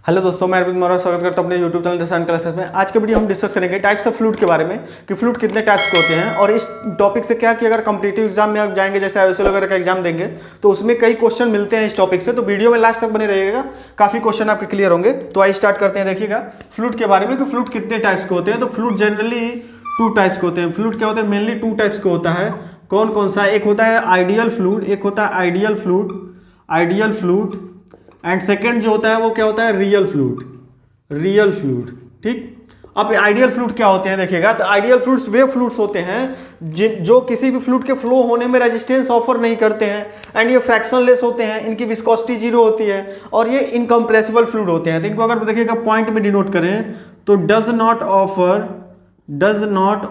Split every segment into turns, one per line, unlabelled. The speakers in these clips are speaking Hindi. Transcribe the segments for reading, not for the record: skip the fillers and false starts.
हेलो दोस्तों, मैं अरविंद मौर्य स्वागत करता हूं अपने यूट्यूब चैनल रसायन क्लासेस में। आज के वीडियो हम डिस्कस करेंगे टाइप्स ऑफ फ्लूइड के बारे में कि फ्लूइड कितने टाइप्स के होते हैं। और इस टॉपिक से क्या कि अगर कॉम्पिटिटिव एग्जाम में आप जाएंगे, जैसे आईओएसएल वगैरह का एग्जाम देंगे, तो उसमें कई क्वेश्चन मिलते हैं इस टॉपिक से। तो वीडियो में लास्ट तक बने रहिएगा, काफी क्वेश्चन आपके क्लियर होंगे। तो आइए स्टार्ट करते हैं। देखिएगा फ्लूइड के बारे में कि फ्लूइड कितने टाइप्स के होते हैं। तो फ्लूइड जनरली टू टाइप्स के होते हैं। फ्लूइड क्या होते हैं? मेनली टू टाइप्स के होता है। कौन कौन सा? एक होता है आइडियल फ्लूइड, एक होता है आइडियल फ्लूइड एंड सेकेंड जो होता है वो क्या होता है? Real fluid. ठीक। अब आइडियल फ्लूइड क्या होते हैं देखिएगा। तो आइडियल फ्लूइड्स वे फ्लूइड्स होते हैं जो किसी भी फ्लूइड के फ्लो होने में रेजिस्टेंस ऑफर नहीं करते हैं एंड ये फ्रैक्शनलेस होते हैं, इनकी विस्कोसिटी जीरो होती है और ये इनकम्प्रेसिबल फ्लूइड होते हैं। तो इनको अगर देखिएगा पॉइंट में डिनोट करें तो does not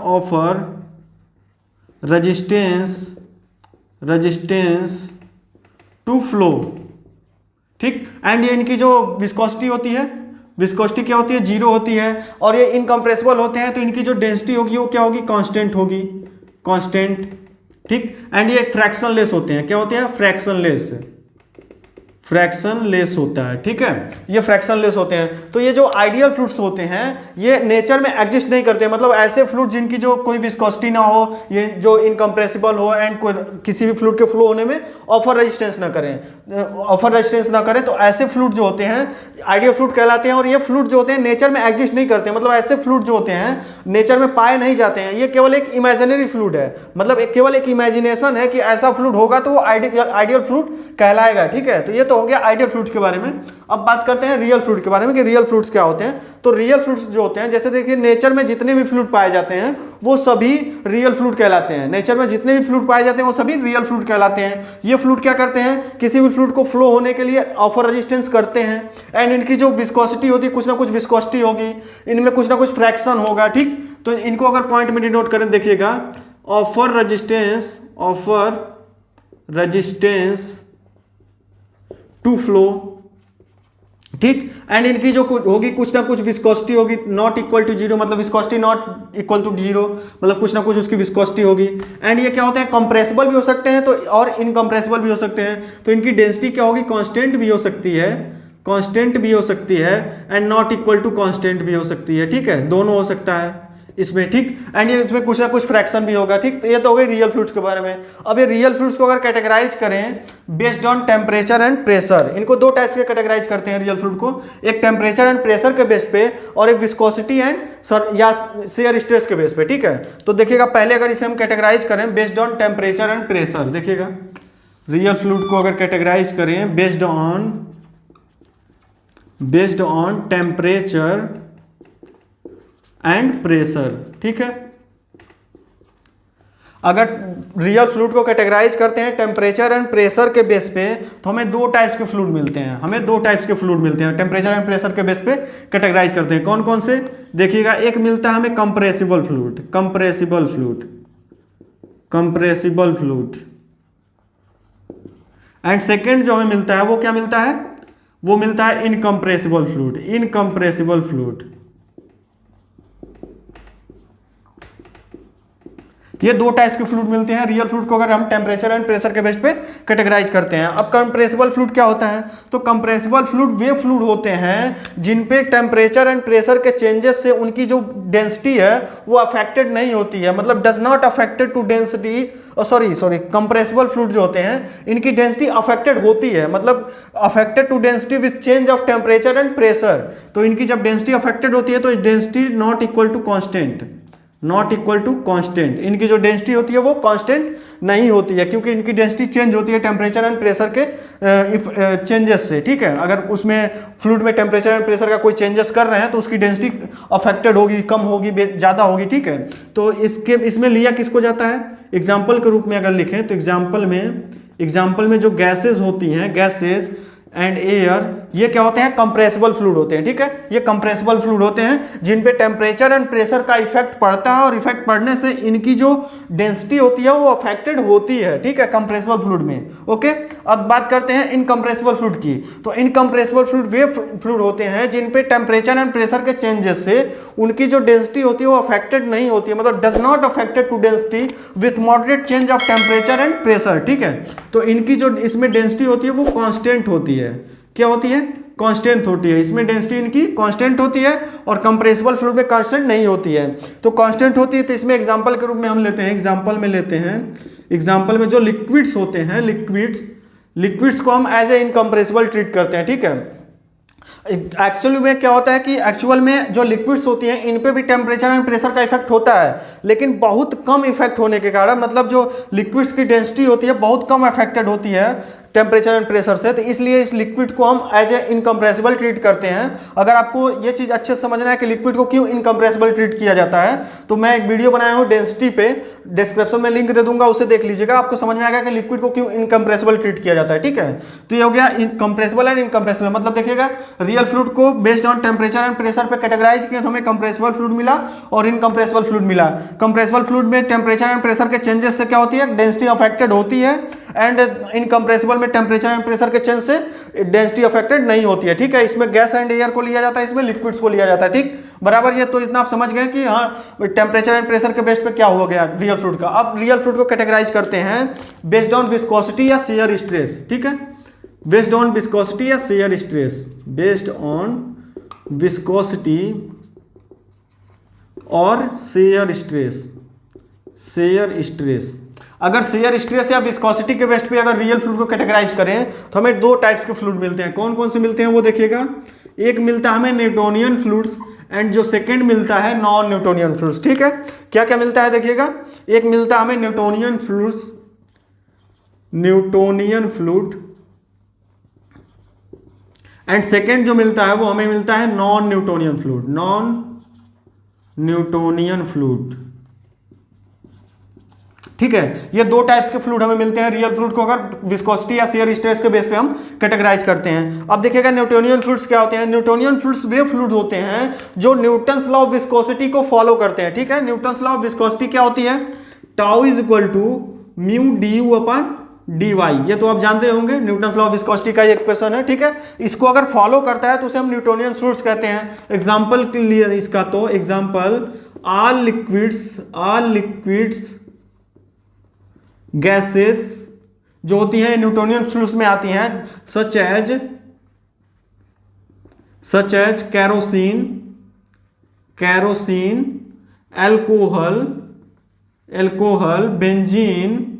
offer resistance to flow. ठीक। एंड ये इनकी जो विस्कोसिटी होती है, विस्कोसिटी क्या होती है? जीरो होती है। और ये इनकम्प्रेसिबल होते हैं तो इनकी जो डेंसिटी होगी वो क्या होगी? कांस्टेंट होगी, कांस्टेंट। ठीक। एंड ये फ्रैक्शनलेस होते हैं। क्या होते हैं? फ्रैक्शनलेस होता है। ठीक है, ये फ्रैक्शनलेस होते हैं। तो ये जो आइडियल फ्लूइड्स होते हैं ये नेचर में एग्जिस्ट नहीं करते, मतलब ऐसे फ्लूइड जिनकी जो कोई विस्कोसिटी ना हो, ये जो इनकम्प्रेसिबल हो एंड किसी भी फ्लूइड के फ्लो होने में ऑफर रेजिस्टेंस ना करें, तो ऐसे फ्लूइड जो होते हैं आइडियल फ्लूइड कहलाते हैं। और ये फ्लूइड जो होते हैं नेचर में एग्जिस्ट नहीं करते, मतलब ऐसे फ्लूइड जो होते हैं नेचर में पाए नहीं जाते हैं। ये केवल एक इमेजिनरी फ्लूइड है, मतलब केवल एक इमेजिनेशन है कि ऐसा फ्लूइड होगा तो वो आइडियल फ्लूइड कहलाएगा। ठीक है, तो ये हो गया आइडियल फ्लूइड्स के बारे में। अब बात करते हैं रियल फ्लूइड के बारे में कि रियल फ्लूइड्स क्या होते हैं। तो रियल फ्लूइड्स जो होते हैं, जैसे देखिए नेचर में जितने भी फ्लूइड पाए जाते हैं वो सभी रियल फ्लूइड कहलाते हैं। नेचर में जितने भी फ्लूइड पाए जाते हैं वो सभी रियल फ्लूइड कहलाते हैं। ये फ्लूइड क्या करते हैं? किसी भी फ्लूइड को फ्लो होने के लिए ऑफर रेजिस्टेंस करते हैं एंड इनकी जो विस्कोसिटी होती है कुछ ना कुछ विस्कोसिटी होगी, इनमें कुछ ना कुछ फ्रैक्शन होगा। ठीक। तो इनको अगर पॉइंट में डिनोट करें देखिएगा, ऑफर रेजिस्टेंस टू फ्लो। ठीक। एंड इनकी जो होगी कुछ ना कुछ विस्कोसिटी होगी, नॉट इक्वल टू जीरो, मतलब viscosity not equal to zero, मतलब कुछ ना कुछ उसकी विस्कोसिटी होगी। एंड ये क्या होते हैं? कंप्रेसिबल भी हो सकते हैं तो और इनकम्प्रेसिबल भी हो सकते हैं। तो इनकी डेंसिटी क्या होगी? कांस्टेंट भी हो सकती है and not equal to constant भी हो सकती है। ठीक है, दोनों हो सकता है इसमें। ठीक। एंड ये इसमें कुछ ना कुछ फ्रैक्शन भी होगा। ठीक। तो ये तो हो गई रियल फ्लूइड्स के बारे में। अब ये रियल फ्लूइड्स को अगर कैटेगराइज करें based on temperature and pressure, इनको दो टाइप्स के कैटेगराइज करते हैं रियल फ्लूइड को, एक टेम्परेचर एंड प्रेशर के बेस पे और एक विस्कोसिटी एंड या शेयर स्ट्रेस के बेस पे। ठीक है, तो देखिएगा पहले अगर इसे हम कैटेगराइज करें based on temperature and pressure, देखिएगा रियल फ्लूइड को अगर कैटेगराइज करें based on temperature and pressure. ठीक है, अगर रियल फ्लूइड को कैटेगराइज करते हैं टेम्परेचर एंड प्रेशर के बेस पे तो हमें दो टाइप्स के फ्लूइड मिलते हैं। टेम्परेचर एंड प्रेशर के बेस पे कैटेगराइज करते हैं। कौन कौन से? देखिएगा, एक मिलता है हमें कंप्रेसिबल फ्लूइड एंड सेकेंड जो हमें मिलता है वो क्या मिलता है? वो मिलता है इनकम्प्रेसिबल फ्लूइड। ये दो टाइप्स के फ्लूइड मिलते हैं रियल फ्लूइड को अगर हम टेम्परेचर एंड प्रेशर के बेस पे कैटेगराइज करते हैं। अब कंप्रेसिबल फ्लूइड क्या होता है? तो कंप्रेसिबल फ्लूइड वे फ्लूइड होते हैं जिन पे टेम्परेचर एंड प्रेशर के चेंजेस से उनकी जो डेंसिटी है वो अफेक्टेड नहीं होती है, मतलब does not affected to density. Compressible fluid जो होते हैं इनकी डेंसिटी अफेक्टेड होती है, मतलब affected to density with change of temperature and pressure. तो इनकी जब डेंसिटी अफेक्टेड होती है तो density not equal to constant, इनकी जो डेंसिटी होती है वो कांस्टेंट नहीं होती है क्योंकि इनकी डेंसिटी चेंज होती है टेम्परेचर एंड प्रेशर के चेंजेस से। ठीक है, अगर उसमें फ्लूइड में टेम्परेचर एंड प्रेशर का कोई चेंजेस कर रहे हैं तो उसकी डेंसिटी अफेक्टेड होगी, कम होगी, ज़्यादा होगी। ठीक है, तो इसमें लिया किसको जाता है? एग्जाम्पल के रूप में अगर लिखें तो एग्जाम्पल में जो गैसेज होती हैं, गैसेज एंड एयर, ये क्या होते हैं? कंप्रेसिबल फ्लूइड होते हैं। ठीक है, ये कंप्रेसिबल फ्लूइड होते हैं जिन पे टेम्परेचर एंड प्रेशर का इफेक्ट पड़ता है और इफेक्ट पड़ने से इनकी जो डेंसिटी होती है वो अफेक्टेड होती है। ठीक है, कंप्रेसिबल फ्लूइड में। ओके, अब बात करते हैं इनकम्प्रेसिबल फ्लूइड की। तो इनकम्प्रेसिबल फ्लूइड वे फ्लूइड होते हैं जिन पे टेम्परेचर एंड प्रेशर के चेंजेस से उनकी जो डेंसिटी होती है वो अफेक्टेड नहीं होती है, मतलब does not affected to density with moderate change of temperature and pressure. ठीक है, तो इनकी जो इसमें डेंसिटी होती है वो कांस्टेंट होती है, क्या होती है, कांस्टेंट होती है। इसमें डेंसिटी इनकी कांस्टेंट होती है और कंप्रेसिबल फ्लूइड में कांस्टेंट नहीं होती है। तो कांस्टेंट होती है तो इसमें एग्जांपल के रूप में हम लेते हैं, एग्जांपल में जो लिक्विड्स होते हैं, लिक्विड्स को हम एज ए इनकम्प्रेसिबल ट्रीट करते हैं, ठीक है। एक्चुअली में क्या होता है कि एक्चुअल में जो लिक्विड्स होती हैं इन पे भी टेम्परेचर एंड प्रेशर का इफेक्ट होता है, लेकिन बहुत कम इफेक्ट होने के कारण, मतलब जो लिक्विड्स की डेंसिटी होती है बहुत कम अफेक्टेड होती है टेम्परेचर एंड प्रेशर से, तो इसलिए इस लिक्विड को हम एज ए इनकम्प्रेसिबल ट्रीट करते हैं। अगर आपको ये चीज़ अच्छे से समझना है कि लिक्विड को क्यों इनकम्प्रेसिबल ट्रीट किया जाता है, तो मैं एक वीडियो बनाया हूँ डेंसिटी पे, डिस्क्रिप्शन में लिंक दे दूंगा, उसे देख लीजिएगा, आपको समझ में आएगा कि लिक्विड को क्यों इनकम्प्रेसिबल ट्रीट किया जाता है, ठीक है। तो ये हो गया कंप्रेसिबल एंड इनकम्प्रेसिबल, मतलब देखिएगा रियल फ्लूइड को based on temperature and pressure पे कैटेगराइज किया तो हमें कंप्रेसिबल फ्लूइड मिला और इनकम्प्रेसिबल फ्लूइड मिला। कंप्रेसिबल फ्लूइड में टेम्परेचर एंड प्रेशर के चेंजेस से क्या होती है, डेंसिटी अफेक्टेड होती है, एंड इनकम्प्रेसिबल में टेम्परेचर एंड प्रेशर के चेंज से डेंसिटी अफेक्टेड नहीं होती है, ठीक है। इसमें गैस एंड एयर को लिया जाता है, इसमें लिक्विड्स को लिया जाता है, ठीक बराबर। ये तो इतना आप समझ गए कि हाँ टेम्परेचर एंड प्रेशर के बेस पे क्या हो गया रियल फ्लूइड का। अब रियल फ्लूइड को कैटेगराइज करते हैं बेस्ड ऑन विस्कोसिटी या शेयर स्ट्रेस, ठीक है, बेस्ड ऑन विस्कोसिटी या shear stress, based on viscosity और शेयर स्ट्रेस। अगर शेयर स्ट्रेस या विस्कोसिटी के बेस पे अगर रियल फ्लूइड को कैटेगराइज करें तो हमें दो टाइप्स के फ्लूइड मिलते हैं। कौन कौन से मिलते हैं वो देखिएगा, एक मिलता है हमें न्यूटोनियन फ्लूइड्स एंड जो सेकंड मिलता है नॉन न्यूटोनियन फ्लूइड्स, ठीक है। क्या क्या मिलता है देखिएगा, एक मिलता है हमें न्यूटोनियन फ्लूइड एंड सेकंड जो मिलता है वो हमें मिलता है नॉन न्यूटोनियन फ्लूइड, ठीक है। ये दो टाइप्स के फ्लूइड हमें मिलते हैं रियल फ्लूइड को अगर विस्कोसिटी या शेयर स्ट्रेस के बेस पे हम कैटेगराइज करते हैं। अब देखिएगा न्यूटोनियन फ्लूइड्स क्या होते हैं। न्यूटोनियन फ्लूइड्स वे फ्लूइड होते हैं जो न्यूटन्स लॉ ऑफ विस्कोसिटी को फॉलो करते हैं, ठीक है। न्यूटन्स लॉ ऑफ विस्कोसिटी क्या होती है, tau is equal to mu d u upon d y, ये तो आप जानते होंगे, न्यूटन्स लॉ ऑफ विस्कोसिटी का एक इक्वेशन है, ठीक है। इसको अगर फॉलो करता है तो उसे हम न्यूटोनियन फ्लूइड्स कहते हैं। एग्जाम्पल के लिए इसका तो एग्जाम्पल ऑल लिक्विड्स गैसेस जो होती हैं न्यूटोनियन फ्लूइड्स में आती हैं, such as kerosene, alcohol, benzene,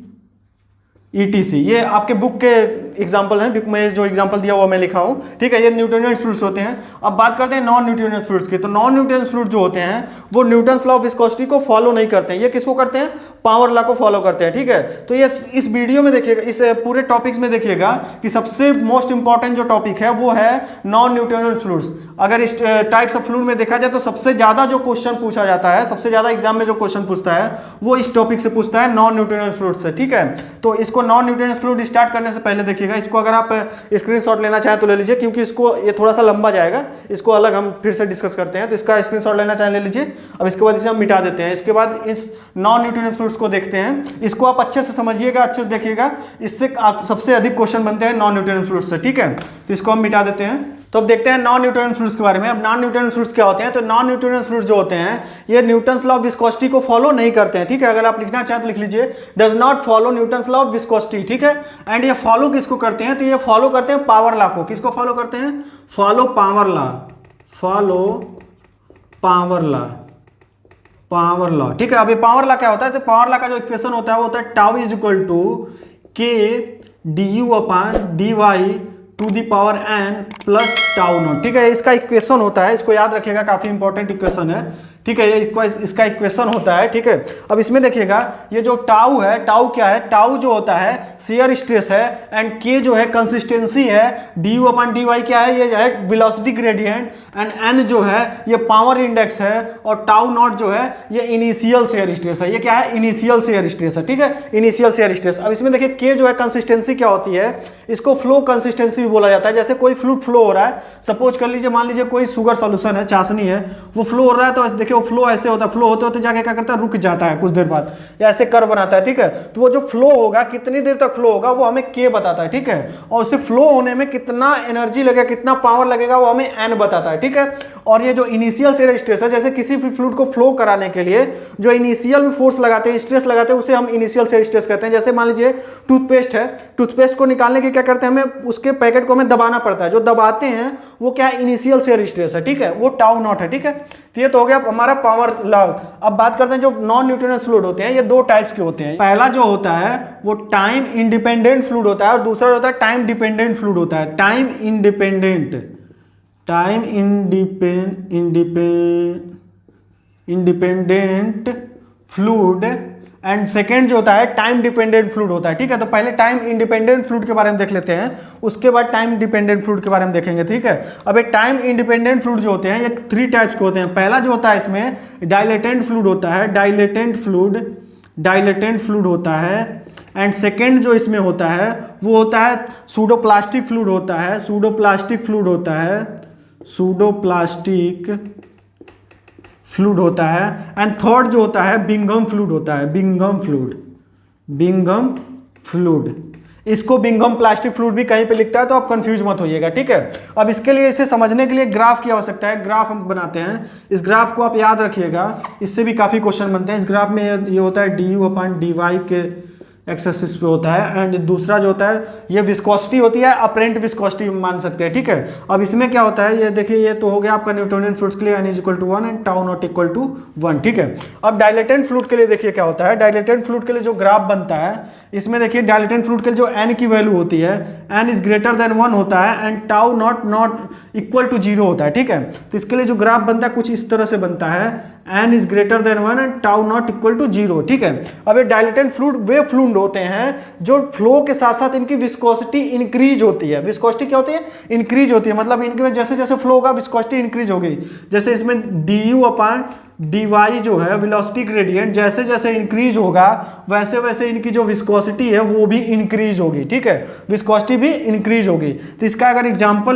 ETC, ये आपके बुक के एग्जाम्पल हैं, बुक में जो एग्जाम्पल दिया हुआ मैं लिखा हूं, ठीक है। ये न्यूटोनियन फ्लूइड्स होते हैं। अब बात करते हैं नॉन न्यूटोनियन फ्लूइड्स की। तो नॉन न्यूटोनियन फ्लूइड जो होते हैं वो न्यूटन्स लॉ ऑफ विस्कोसिटी को फॉलो नहीं करते हैं। ये किसको करते हैं, पावर लॉ को फॉलो करते हैं, ठीक है। तो ये इस वीडियो में देखिएगा, इस पूरे टॉपिक्स में देखिएगा कि सबसे मोस्ट इंपॉर्टेंट जो टॉपिक है वो है नॉन न्यूटोनियन फ्लूइड्स। अगर इस टाइप्स ऑफ फ्लूइड में देखा जाए तो सबसे ज्यादा जो क्वेश्चन पूछा जाता है, सबसे ज्यादा एग्जाम में जो क्वेश्चन पूछता है वो इस टॉपिक से पूछता है, नॉन न्यूटोनियन फ्लूइड से, ठीक है। तो इसको नॉन न्यूटोनियन फ्लूइड स्टार्ट करने से पहले देखिएगा, इसको अगर आप स्क्रीनशॉट लेना चाहें तो ले लीजिए, क्योंकि इसको ये थोड़ा सा लंबा जाएगा, इसको अलग हम फिर से डिस्कस करते हैं। तो इसका स्क्रीनशॉट लेना चाहें ले लीजिए। अब इसके बाद इसे हम मिटा देते हैं। इसके बाद इस नॉन न्यूटोनियन फ्लूइड्स को देखते हैं। इसको आप अच्छे से समझिएगा, अच्छे से देखिएगा, इससे आप सबसे अधिक क्वेश्चन बनते हैं नॉन न्यूटोनियन फ्लूइड्स से, ठीक है। तो इसको हम मिटा देते हैं। तो अब देखते हैं नॉन न्यूटोनियन फ्लूइड्स के बारे में। अब नॉन न्यूटोनियन फ्लूइड्स क्या होते हैं, तो नॉन न्यूटोनियन फ्लूइड्स जो होते हैं ये न्यूटन्स लॉ ऑफ विस्कोसिटी को फॉलो नहीं करते हैं, ठीक है। अगर आप लिखना चाहें तो लिख लीजिए, does not follow Newton's law of viscosity, ठीक है। एंड ये फॉलो किसको करते हैं, तो ये फॉलो करते हैं पावर लॉ को। किसको फॉलो करते हैं, फॉलो पावर लॉ, ठीक है। अब ये पावर लॉ क्या होता है, तो पावर लॉ का जो इक्वेशन होता है वो होता है tau is equal to k d u upon d y to the power n plus tau nought, ठीक है। इसका इक्वेशन होता है, इसको याद रखिएगा, काफी इंपॉर्टेंट इक्वेशन है, ठीक है। ये इसका इक्वेशन होता है, ठीक है। अब इसमें देखिएगा ये जो टाउ है, टाउ क्या है, टाउ जो होता है शेयर स्ट्रेस है, एंड के जो है कंसिस्टेंसी है, d u upon d y क्या है, ये है वेलोसिटी ग्रेडियंट, एंड एन जो है ये पावर इंडेक्स है, और टाउ नॉट जो है ये इनिशियल शेयर स्ट्रेस है। ये क्या है, इनिशियल शेयर स्ट्रेस है, ठीक है, इनिशियल शेयर स्ट्रेस। अब इसमें देखिए के जो है कंसिस्टेंसी क्या होती है, इसको फ्लो कंसिस्टेंसी भी बोला जाता है। जैसे कोई फ्लूइड फ्लो हो रहा है, सपोज कर लीजिए, मान लीजिए कोई शुगर सॉल्यूशन है, चाशनी है, वो फ्लो हो रहा है, तो देखिए देखिए वो फ्लो ऐसे होता है, फ्लो होते होते जाके क्या करता है, रुक जाता है कुछ देर बाद, या ऐसे कर्व बनाता है, ठीक है। तो वो जो फ्लो होगा, कितनी देर तक फ्लो होगा, वो हमें के बताता है, ठीक है। और उसे फ्लो होने में कितना एनर्जी लगेगा, कितना पावर लगेगा, वो हमें एन बताता है, ठीक है। और ये जो इनिशियल शेयर स्ट्रेस है, जैसे किसी भी फ्लूइड को फ्लो कराने के लिए जो इनिशियल में फोर्स लगाते हैं, स्ट्रेस लगाते हैं, उसे हम इनिशियल शेयर स्ट्रेस कहते हैं। जैसे मान लीजिए टूथपेस्ट है, टूथपेस्ट को निकालने के क्या करते हैं, हमें उसके पैकेट को हमें दबाना पड़ता है, जो दबाते हैं वो क्या है, इनिशियल शेयर स्ट्रेस है, ठीक है, वो टाउ नॉट है, ठीक है। तो ये तो हो गया हमारा पावर लॉ। अब बात करते हैं जो नॉन न्यूटोनियस फ्लूइड होते हैं, ये दो टाइप्स के होते हैं। पहला जो होता है वो टाइम इंडिपेंडेंट फ्लूइड होता है, और दूसरा जो होता है टाइम डिपेंडेंट फ्लूइड होता है। Time independent fluid and second जो होता है टाइम डिपेंडेंट फ्लूइड होता है, ठीक है। तो पहले टाइम इंडिपेंडेंट फ्लूइड के बारे में देख लेते हैं, उसके बाद टाइम डिपेंडेंट फ्लूइड के बारे में देखेंगे, ठीक है। अब ये टाइम इंडिपेंडेंट फ्लूइड जो होते हैं ये 3 टाइप्स के होते हैं। पहला जो होता है इसमें डाइलेटेंट फ्लूइड होता है, डाइलेटेंट फ्लूइड होता है। एंड सेकेंड जो इसमें होता है वो होता है सूडोप्लास्टिक फ्लूइड होता है, सूडोप्लास्टिक फ्लूइड होता है। एंड थर्ड जो होता है बिंघम फ्लूइड होता है, बिंघम फ्लूइड। इसको बिंघम प्लास्टिक फ्लूइड भी कहीं पे लिखता है, तो आप कंफ्यूज मत होइएगा, ठीक है। अब इसके लिए, इसे समझने के लिए ग्राफ की आवश्यकता है। ग्राफ हम बनाते हैं, इस ग्राफ को आप याद रखिएगा, इससे भी काफ़ी क्वेश्चन बनते हैं। इस ग्राफ में ये होता है du/dy के एक्सेसिस पे होता है। एंड दूसरा जो होता है ये विस्कोसिटी होती है, अपरेंट विस्कोसिटी मान सकते हैं, ठीक है। अब इसमें क्या होता है, ये देखिए, ये तो हो गया आपका न्यूटोनियन फ्लूइड के लिए n = 1 एंड टाउ नॉट = 1, ठीक है। अब डाइलेटेंट फ्लूइड के लिए देखिए क्या होता है, डाइलेटेंट फ्लूइड के लिए जो ग्राफ बनता है, इसमें देखिए डाइलेटेंट फ्लूइड के लिए जो n की वैल्यू होती है, n > 1 होता है एंड टाउ नॉट = 0 होता है, ठीक है। तो इसके लिए जो ग्राफ बनता है कुछ इस तरह से बनता है, n > 1 एंड टाउ नॉट = 0, ठीक है। अब ये डाइलेटेंट फ्लूइड वे फ्लूइड होते हैं जो फ्लो के साथ साथ इनकी विस्कोसिटी इंक्रीज होती है। विस्कोसिटी क्या होती है, इंक्रीज होती है, मतलब इनके में जैसे जैसे फ्लो होगा विस्कोसिटी इंक्रीज होगी। जैसे इसमें du/dy जो है वेलोसिटी ग्रेडियंट, जैसे जैसे इंक्रीज होगा वैसे वैसे इनकी जो विस्कोसिटी है वो भी इंक्रीज होगी, ठीक है, विस्कोसिटी भी इंक्रीज होगी। तो इसका अगर एग्जांपल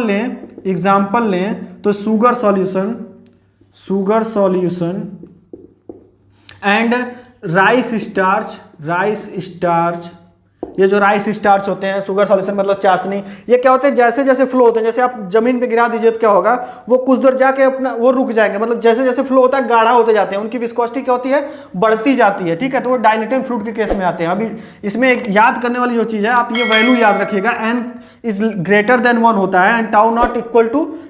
लें तो sugar solution and rice starch, ये जो राइस स्टार्च होते हैं, शुगर सॉल्यूशन मतलब चाशनी, ये क्या होते हैं, जैसे जैसे फ्लो होते हैं, जैसे आप जमीन पे गिरा दीजिए तो क्या होगा, वो कुछ दूर जाके अपना वो रुक जाएंगे, मतलब जैसे जैसे फ्लो होता है गाढ़ा होते जाते हैं, उनकी विस्कोसिटी क्या होती है, बढ़ती जाती है, ठीक है। तो वो डाइलेटेंट फ्लूइड के केस में आते हैं। अभी इसमें एक याद करने वाली जो चीज़ है, आप ये वैल्यू याद रखिएगा, n > 1 होता है एंड टाउ नॉट =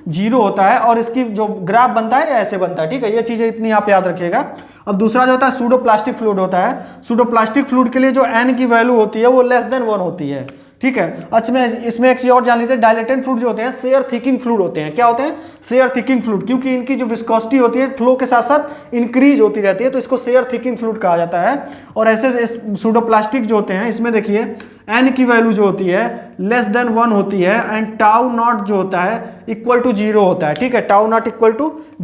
0 होता है, और इसकी जो ग्राफ बनता है ऐसे बनता है, ठीक है। ये चीज़ें इतनी आप याद रखिएगा। अब दूसरा जो होता है सूडोप्लास्टिक फ्लूइड होता है। सूडोप्लास्टिक फ्लूइड के लिए जो n की वैल्यू होती है वो <1 होती है, ठीक है। अच्छा, इसमें एक चीज और जान लीजिए, डाइलेटेंट फ्लूइड जो होते हैं शेयर थिकिंग फ्लूइड होते हैं। क्या होते हैं, शेयर थिकिंग फ्लूइड, क्योंकि इनकी जो विस्कोसिटी होती है फ्लो के साथ साथ इंक्रीज होती रहती है, तो इसको शेयर थिकिंग फ्लूइड कहा जाता है। और ऐसे सूडोप्लास्टिक जो होते हैं, इसमें देखिए n की वैल्यू जो होती है <1 होती है एंड टाउ नॉट जो होता है = 0 होता है, ठीक है। टाउ नॉट =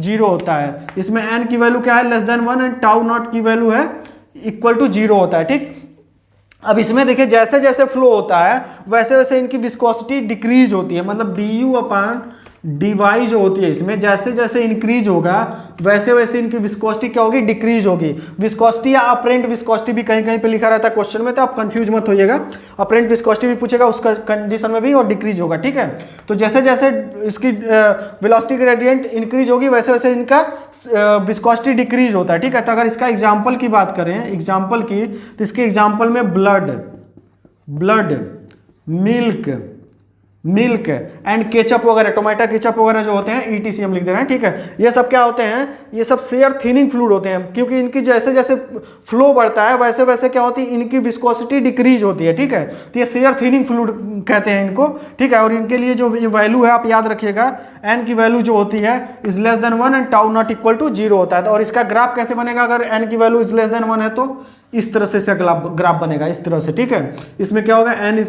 0 होता है। इसमें n की वैल्यू क्या है, <1 एंड टाउ नॉट की वैल्यू है = 0 होता है, ठीक। अब इसमें देखिए जैसे जैसे फ्लो होता है वैसे वैसे इनकी विस्कोसिटी डिक्रीज होती है, मतलब du/dy जो होती है, इसमें जैसे जैसे इंक्रीज होगा वैसे वैसे इनकी विस्कोसिटी क्या होगी, डिक्रीज होगी। विस्कोसिटी या अपरेंट विस्कोसिटी भी कहीं कहीं पे लिखा रहता है क्वेश्चन में, तो आप कंफ्यूज मत होइएगा। अपरेंट विस्कोसिटी भी पूछेगा, उसका कंडीशन में भी और डिक्रीज होगा, ठीक है। तो जैसे जैसे इसकी वेलोसिटी ग्रेडियंट इंक्रीज होगी वैसे वैसे इनका विस्कोसिटी डिक्रीज होता है, ठीक है। तो अगर इसका एग्जाम्पल की बात करें, तो इसके एग्जाम्पल में ब्लड, मिल्क एंड केचप वगैरह, टोमेटो केचप वगैरह जो होते हैं ETC हम लिख दे रहे हैं, ठीक है। ये सब क्या होते हैं, ये सब शेयर थिनिंग फ्लूइड होते हैं, क्योंकि इनकी जैसे जैसे फ्लो बढ़ता है वैसे वैसे क्या होती है, इनकी विस्कोसिटी डिक्रीज होती है, ठीक है। तो ये शेयर थिनिंग फ्लूइड कहते हैं इनको, ठीक है। और इनके लिए जो वैल्यू है आप याद रखिएगा, n की वैल्यू जो होती है <1 एंड टाउ नॉट = 0 होता है। और इसका ग्राफ कैसे बनेगा, अगर n की वैल्यू <1 है तो इस तरह से इसका ग्राफ बनेगा, इस तरह से, ठीक है। इसमें क्या होगा, n >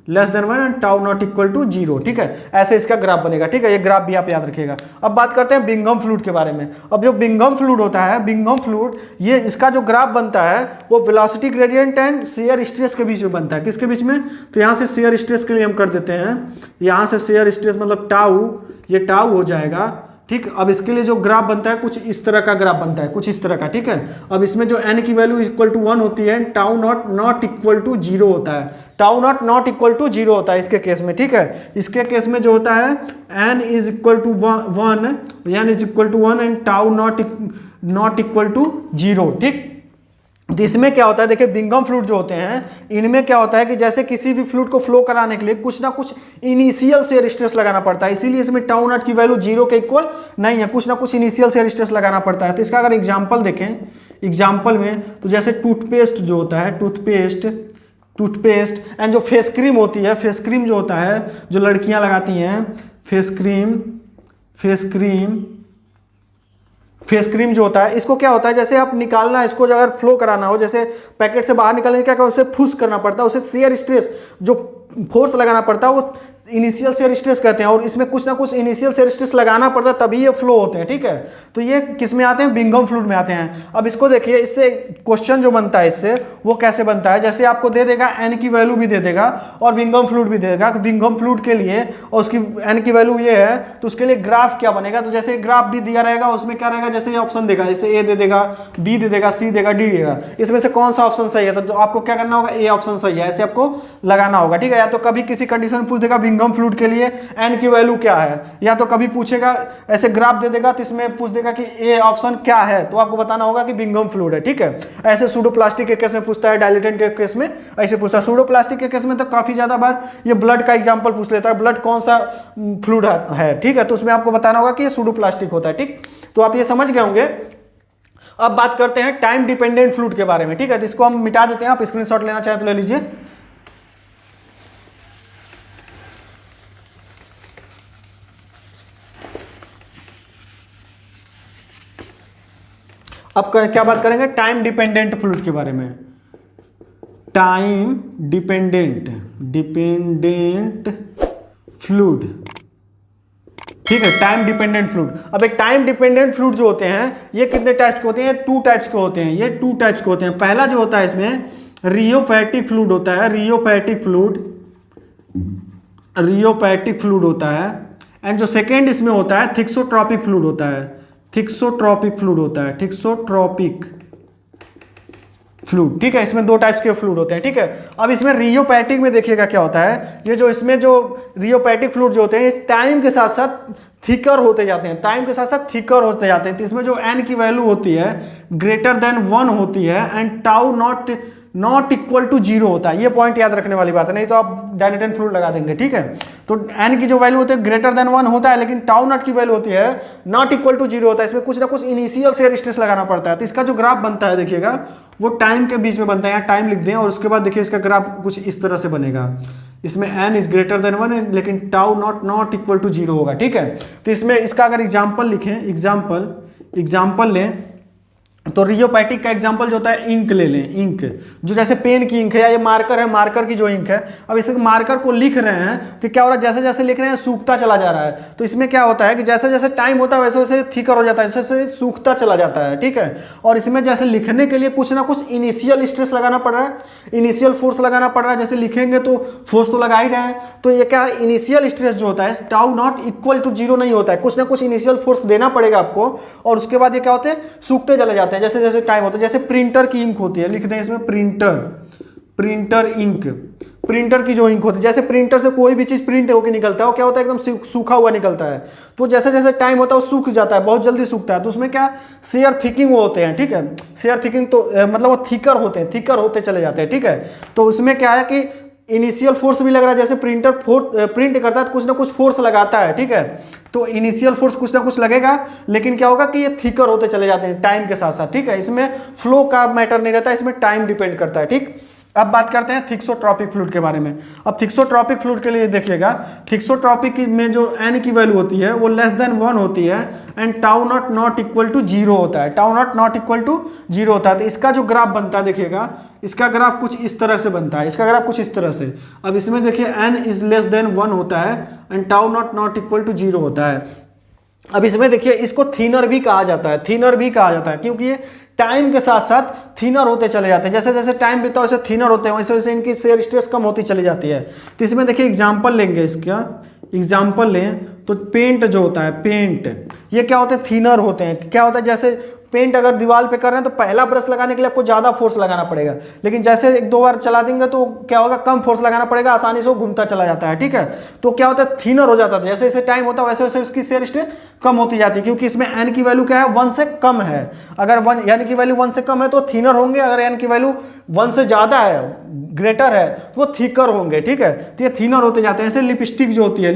1 एंड टाउ नॉट = 0, ठीक है। ऐसे इसका ग्राफ बनेगा, ठीक है। ये ग्राफ भी आप याद रखिएगा। अब बात करते हैं बिंघम फ्लूइड के बारे में। अब जो बिंघम फ्लूइड होता है, बिंघम फ्लूइड, ये इसका जो ग्राफ बनता है वो velocity gradient and shear stress के बीच में बनता है। किसके बीच में, तो यहाँ से शेयर स्ट्रेस के लिए हम कर देते हैं, यहाँ से शेयर स्ट्रेस मतलब टाउ, ये टाउ हो जाएगा ठीक। अब इसके लिए जो ग्राफ बनता है कुछ इस तरह का ग्राफ बनता है, कुछ इस तरह का, ठीक है। अब इसमें जो n की वैल्यू इक्वल टू 1 होती है, tau nought not equal to 0 होता है, tau nought not equal to 0 होता है इसके केस में, ठीक है। इसके केस में जो होता है n is equal to 1, n is equal to 1 and tau nought equal to 0, ठीक। तो इसमें क्या होता है, देखिए बिंघम फ्लूइड जो होते हैं इनमें क्या होता है कि जैसे किसी भी फ्लूइड को फ्लो कराने के लिए कुछ ना कुछ इनिशियल शेयर स्ट्रेस लगाना पड़ता है, इसीलिए इसमें टाउ नॉट की वैल्यू 0 के इक्वल नहीं है, कुछ ना कुछ इनिशियल शेयर स्ट्रेस लगाना पड़ता है। तो इसका अगर एग्जांपल देखें, एग्जांपल में तो जैसे टूथपेस्ट जो होता है, टूथपेस्ट एंड जो फेस क्रीम होती है, फेस क्रीम जो होता है जो लड़कियां लगाती हैं, फेस क्रीम जो होता है, इसको क्या होता है जैसे आप निकालना, इसको अगर फ्लो कराना हो, जैसे पैकेट से बाहर निकालने क्या उसे फुस करना पड़ता है, उसे शेयर स्ट्रेस जो फोर्स लगाना पड़ता है वो इनिशियल शेयर स्ट्रेस कहते हैं, और इसमें कुछ ना कुछ इनिशियल शेयर स्ट्रेस लगाना पड़ता है तभी ये फ्लो होते हैं, ठीक है। तो ये किस में आते हैं, बिंघम फ्लूइड में आते हैं। अब इसको देखिए, इससे क्वेश्चन जो बनता है इससे वो कैसे बनता है, जैसे आपको दे देगा n की वैल्यू भी दे देगा और बिंघम फ्लूइड भी दे देगा, बिंघम फ्लूइड के लिए और उसकी n की वैल्यू ये है तो उसके लिए ग्राफ क्या बनेगा, तो जैसे ग्राफ भी दिया रहेगा उसमें क्या रहेगा, जैसे ये ऑप्शन देगा, जैसे ए दे देगा, बी दे देगा, सी देगा, डी देगा, इसमें से कौन सा ऑप्शन सही है, तो आपको क्या करना होगा, ए ऑप्शन सही है, ऐसे आपको लगाना होगा, ठीक है। या तो कभी किसी कंडीशन पूछ देगा बिंघम फ्लूइड के लिए n की वैल्यू क्या है, या तो कभी पूछेगा ऐसे ग्राफ दे देगा तो इसमें पूछ देगा कि ए ऑप्शन क्या है, तो आपको बताना होगा कि बिंघम फ्लूइड है, ठीक है। ऐसे सूडोप्लास्टिक के केस में पूछता है, डायलेटेंट के केस में ऐसे पूछता है। सूडोप्लास्टिक के केस में तो काफी ज्यादा बार ये ब्लड का एग्जांपल पूछ लेता है, ब्लड कौन सा फ्लूइड है, ठीक है, तो उसमें आपको बताना होगा कि ये सूडोप्लास्टिक होता है, ठीक। तो आप ये समझ गए होंगे। अब बात करते हैं टाइम डिपेंडेंट फ्लूइड के बारे में, ठीक है। तो इसको हम मिटा देते हैं, आप स्क्रीनशॉट लेना चाहे तो ले लीजिए। अब क्या बात करेंगे, टाइम डिपेंडेंट फ्लूइड के बारे में। टाइम डिपेंडेंट फ्लूइड, ठीक है, टाइम डिपेंडेंट फ्लूइड। अब एक टाइम डिपेंडेंट फ्लूइड जो होते हैं ये कितने टाइप्स के होते हैं, 2 टाइप्स के होते हैं, ये 2 टाइप्स के होते हैं। पहला जो होता है इसमें रियोफैटिक फ्लूइड होता है, रियोफैटिक फ्लूइड होता है। एंड जो सेकेंड इसमें होता है थिक्सोट्रॉपिक फ्लूइड होता है, थिक्सोट्रॉपिक फ्लूइड, ठीक है। इसमें 2 टाइप्स के फ्लूइड होते हैं, ठीक है। अब इसमें रियोपैटिक में देखिएगा क्या होता है, ये जो इसमें जो रियोपैटिक फ्लूइड जो होते हैं टाइम के साथ साथ थिकर होते जाते हैं, तो इसमें जो n की वैल्यू होती है ग्रेटर देन 1 होती है and tau nought equal to 0 होता है। ये पॉइंट याद रखने वाली बात है, नहीं तो आप डायलेटेंट फ्लूइड लगा देंगे, ठीक है। तो n की जो वैल्यू होती है ग्रेटर देन 1 होता है, लेकिन टाउ नॉट की वैल्यू होती है नॉट इक्वल टू 0 होता है। इसमें कुछ ना कुछ इनिशियल शेयर स्ट्रेस लगाना पड़ता है। तो इसका जो ग्राफ बनता है देखिएगा वो टाइम के बीच में बनता है, यहाँ टाइम लिख दें और उसके बाद देखिए इसका ग्राफ कुछ इस तरह से बनेगा। इसमें n इज ग्रेटर देन 1 लेकिन टाउ नॉट इक्वल टू 0 होगा, ठीक है। तो इसमें इसका अगर एग्जाम्पल लिखें, एग्जाम्पल लें तो रियोपैटिक का एग्जांपल जो होता है इंक ले लें, इंक जो जैसे पेन की इंक है या ये मार्कर है, मार्कर की जो इंक है। अब इस मार्कर को लिख रहे हैं तो क्या हो रहा है, जैसे जैसे लिख रहे हैं सूखता चला जा रहा है। तो इसमें क्या होता है कि जैसे जैसे टाइम होता है वैसे वैसे थिकर हो जाता है, जैसे जैसे सूखता चला जाता है, ठीक है। और इसमें जैसे लिखने के लिए कुछ ना कुछ इनिशियल स्ट्रेस लगाना पड़ रहा है, इनिशियल फोर्स लगाना पड़ रहा है। जैसे लिखेंगे तो फोर्स तो लगा ही रहे हैं, तो ये क्या इनिशियल स्ट्रेस जो होता है टाउ नॉट इक्वल टू 0 नहीं होता है, कुछ ना कुछ इनिशियल फोर्स देना पड़ेगा आपको। और उसके बाद ये क्या होते हैं, सूखते चले जाते हैं जैसे जैसे टाइम होता है। जैसे प्रिंटर की इंक होती है, लिख दें इसमें प्रिंटर इंक, प्रिंटर की जो इंक होती है, जैसे प्रिंटर से कोई भी चीज प्रिंट होकर निकलता है वो क्या होता है एकदम सूखा हुआ निकलता है। तो जैसे जैसे टाइम होता है वो सूख जाता है, बहुत जल्दी सूखता है। तो उसमें क्या शेयर थिकिंग होते हैं, ठीक है। शेयर थिकिंग तो मतलब वो थिकर होते चले जाते हैं, ठीक है। तो उसमें क्या है कि इनिशियल फोर्स भी लग रहा है, जैसे प्रिंटर प्रिंट करता है तो कुछ ना कुछ फोर्स लगाता है, ठीक है। तो इनिशियल फोर्स कुछ ना कुछ लगेगा, लेकिन क्या होगा कि ये थिकर होते चले जाते हैं टाइम के साथ साथ, ठीक है। इसमें फ्लो का मैटर नहीं रहता, इसमें टाइम डिपेंड करता है, ठीक। अब बात करते हैं थिक्सोट्रॉपिक फ्लूइड के बारे में। अब थिक्सोट्रॉपिक फ्लूइड के लिए देखिएगा, थिक्सोट्रॉपिक में जो n की वैल्यू होती है वो लेस देन 1 होती है and tau nought equal to 0 होता है, टाउ नॉट इक्वल टू 0 होता है। तो इसका जो ग्राफ बनता है देखिएगा, इसका ग्राफ कुछ इस तरह से बनता है, इसका ग्राफ कुछ इस तरह से। अब इसमें देखिए n इज लेस देन 1 होता है and tau nought equal to 0 होता है। अब इसमें देखिए इसको थीनर भी कहा जाता है, क्योंकि ये टाइम के साथ साथ थीनर होते चले जाते हैं। जैसे जैसे टाइम बीता वैसे थीनर होते हैं, वैसे वैसे इनकी शेयर स्ट्रेस कम होती चली जाती है। तो इसमें देखिए एग्जांपल लेंगे, इसका एग्जांपल लें तो पेंट जो होता है, पेंट, ये क्या होते हैं, थिनर होते हैं। क्या होता है, जैसे पेंट अगर दीवार पे कर रहे हैं तो पहला ब्रश लगाने के लिए आपको ज़्यादा फोर्स लगाना पड़ेगा, लेकिन जैसे एक दो बार चला देंगे तो क्या होगा, कम फोर्स लगाना पड़ेगा, आसानी से वो घूमता चला जाता है। ठीक है, तो क्या होता है, थिनर हो जाता है। जैसे जैसे टाइम होता है वैसे वैसे उसकी शेयर स्ट्रेस कम होती जाती है, क्योंकि इसमें एन की वैल्यू क्या है, 1 से कम है। अगर एन की वैल्यू 1 से कम है तो थिनर होंगे, अगर एन की वैल्यू 1 से ज़्यादा है, ग्रेटर है, तो वो थिकर होंगे। ठीक है, तो ये थिनर होते जाते हैं। ऐसे लिपस्टिक जो होती है,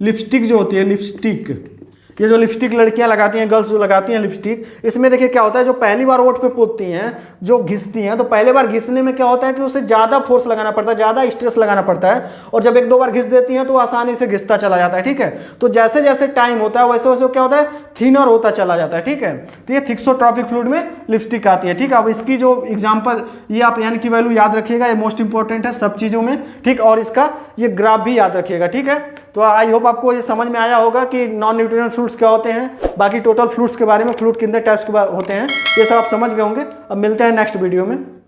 लिपस्टिक जो होती है, लिपस्टिक, ये जो लिपस्टिक लड़कियां लगाती हैं, गर्ल्स जो लगाती हैं लिपस्टिक, इसमें देखिए क्या होता है, जो पहली बार ओठ पे पोतती हैं, जो घिसती हैं, तो पहले बार घिसने में क्या होता है कि उसे ज़्यादा फोर्स लगाना पड़ता है, ज़्यादा स्ट्रेस लगाना पड़ता है, और जब एक दो बार घिस देती हैं तो आसानी से घिसता चला जाता है। ठीक है, तो जैसे जैसे टाइम होता है वैसे वैसे क्या होता है, थिनर होता चला जाता है। ठीक है, तो ये थिक्सोट्रॉपिक फ्लूइड में लिपस्टिक आती है। ठीक है, अब इसकी जो एग्जाम्पल, ये आप एन की वैल्यू याद रखिएगा, ये मोस्ट इंपॉर्टेंट है सब चीज़ों में। ठीक, और इसका ये ग्राफ भी याद रखिएगा। ठीक है, तो आई होप आपको ये समझ में आया होगा कि नॉन न्यूट्रिएंट फ्लूइड्स क्या होते हैं, बाकी टोटल फ्लूइड्स के बारे में, फ्लूइड कितने टाइप्स के होते हैं, ये सब आप समझ गए होंगे। अब मिलते हैं नेक्स्ट वीडियो में।